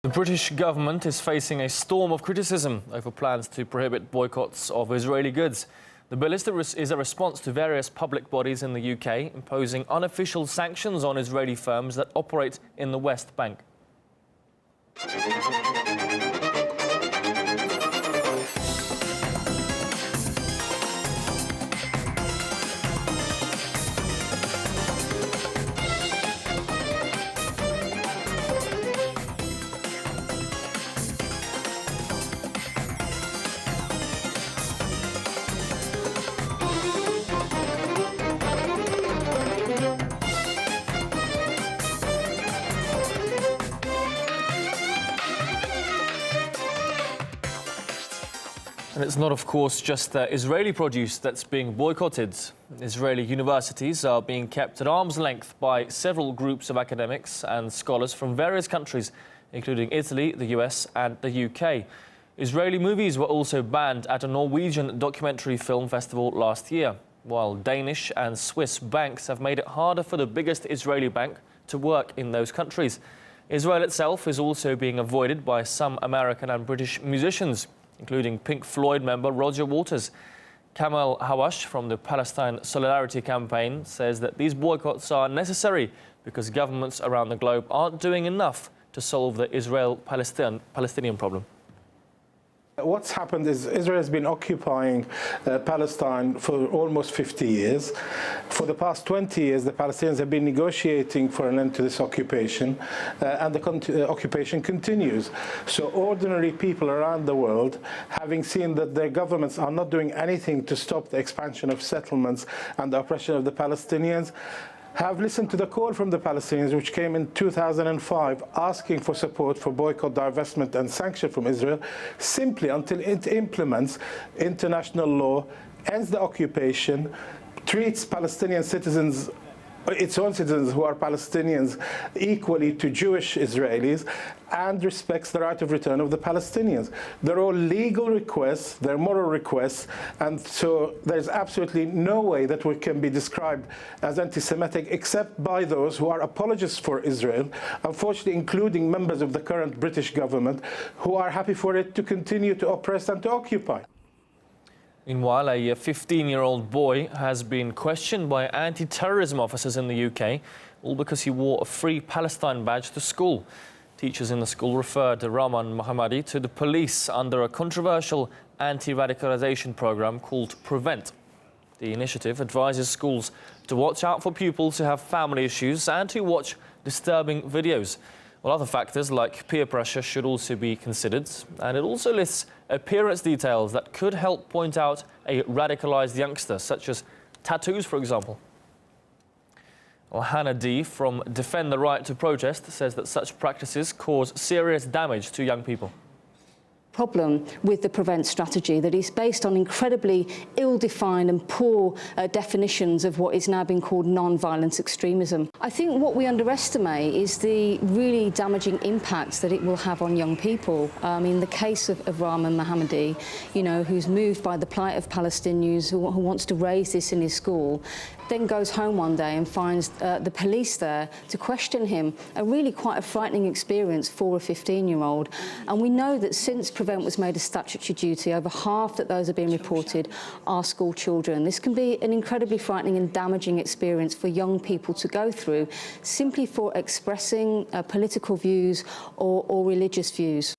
The British government is facing a storm of criticism over plans to prohibit boycotts of Israeli goods. The bill is a response to various public bodies in the UK imposing unofficial sanctions on Israeli firms that operate in the West Bank. And it's not, of course, just Israeli produce that's being boycotted. Israeli universities are being kept at arm's length by several groups of academics and scholars from various countries, including Italy, the US and the UK. Israeli movies were also banned at a Norwegian documentary film festival last year, while Danish and Swiss banks have made it harder for the biggest Israeli bank to work in those countries. Israel itself is also being avoided by some American and British musicians, including Pink Floyd member Roger Waters. Kamal Hawash from the Palestine Solidarity Campaign says that these boycotts are necessary because governments around the globe aren't doing enough to solve the Israel-Palestinian problem. What's happened is Israel has been occupying Palestine for almost 50 years. For the past 20 years, the Palestinians have been negotiating for an end to this occupation, and the occupation continues. So ordinary people around the world, having seen that their governments are not doing anything to stop the expansion of settlements and the oppression of the Palestinians, have listened to the call from the Palestinians, which came in 2005, asking for support for boycott, divestment and sanction from Israel, simply until it implements international law, ends the occupation, treats Palestinian citizens, its own citizens who are Palestinians, equally to Jewish Israelis, and respects the right of return of the Palestinians. They're all legal requests, they're moral requests, and so there's absolutely no way that we can be described as anti-Semitic except by those who are apologists for Israel, unfortunately including members of the current British government, who are happy for it to continue to oppress and to occupy. Meanwhile, a 15-year-old boy has been questioned by anti-terrorism officers in the UK, all because he wore a Free Palestine badge to school. Teachers in the school referred Rahman Mohammadi to the police under a controversial anti-radicalisation programme called Prevent. The initiative advises schools to watch out for pupils who have family issues and to watch disturbing videos. While other factors like peer pressure should also be considered, and it also lists appearance details that could help point out a radicalised youngster, such as tattoos, for example. Well, Hannah D. from Defend the Right to Protest says that such practices cause serious damage to young people. Problem with the Prevent strategy that is based on incredibly ill-defined and poor definitions of what is now being called non-violent extremism. I think what we underestimate is the really damaging impacts that it will have on young people. In the case of Rahman Mohammadi, who's moved by the plight of Palestinians, who wants to raise this in his school, then goes home one day and finds the police there to question him. A really quite a frightening experience for a 15-year-old. And we know that since Prevent was made a statutory duty, over half that those are being reported are school children. This can be an incredibly frightening and damaging experience for young people to go through simply for expressing political views or religious views.